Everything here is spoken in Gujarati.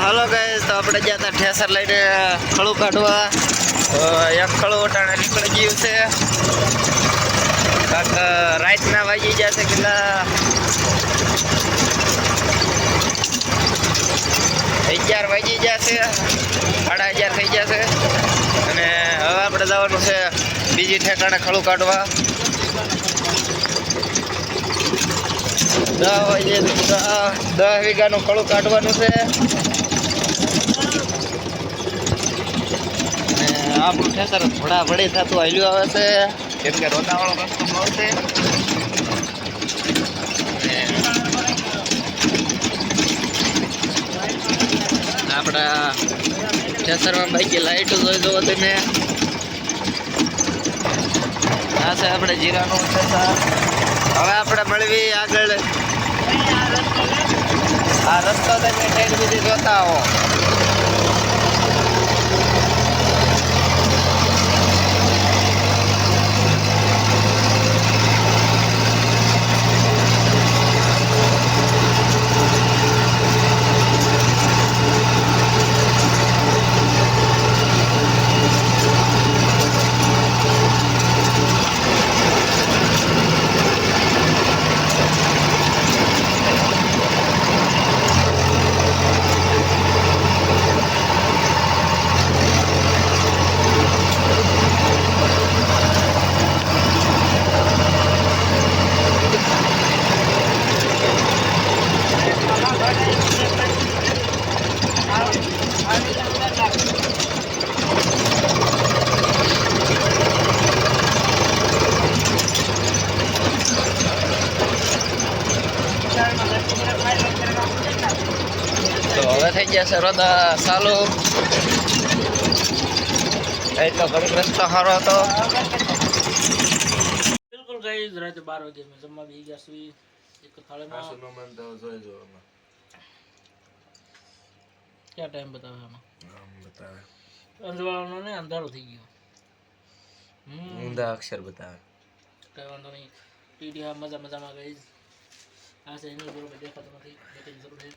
હાલો ગાઈસ, તો આપણે જ્યાં હતા ઠેસર લઈને ખળું કાઢવા. તો એક ખળું ઓટાણે નીકળી ગયું છે. કાંક રાતના વાગી જશે કેટલા 11 વાગી જશે, 11:30 થઈ જશે. અને હવે આપણે જવાનું છે બીજી ઠેકાણે ખળું કાઢવા. 10 વીઘાનું ખળું કાઢવાનું છે. આપણું ઠેસર ઘોડા ભળી થતું હાલ્યું આવે છે, કેમ કે રોદાવાળો રસ્તો મળશે. આપણા ઠેસરમાં બાકી લાઈટો જોઈ દો તમે. આ છે આપણે જીરાનું ઠેસર. હવે આપણે મળવી આગળ. આ રસ્તો તમે ઠેઠ સુધી જોતા હો. તો હવે થઈ ગયા છે રોદા ચાલુ. એટલો ઘડીક રસ્તો સારો હતો. બિલકુલ ગાઈસ, રાતે 12 વાગે મેં જમવા બેસી ગયા છું. એક થાળીમાં ક્યાં ટાઈમ બતાવે આમાં? બતાવે અંજવાળાનો ને અંધારું થઈ ગયું. ઊંધા અક્ષર બતાવે. કઈ વાંધો નહીં. ટીડી મજામાં ગાઈસ. આ છે એની બરોબર દેખાતો નથી. બેટિંગ જરૂર છે.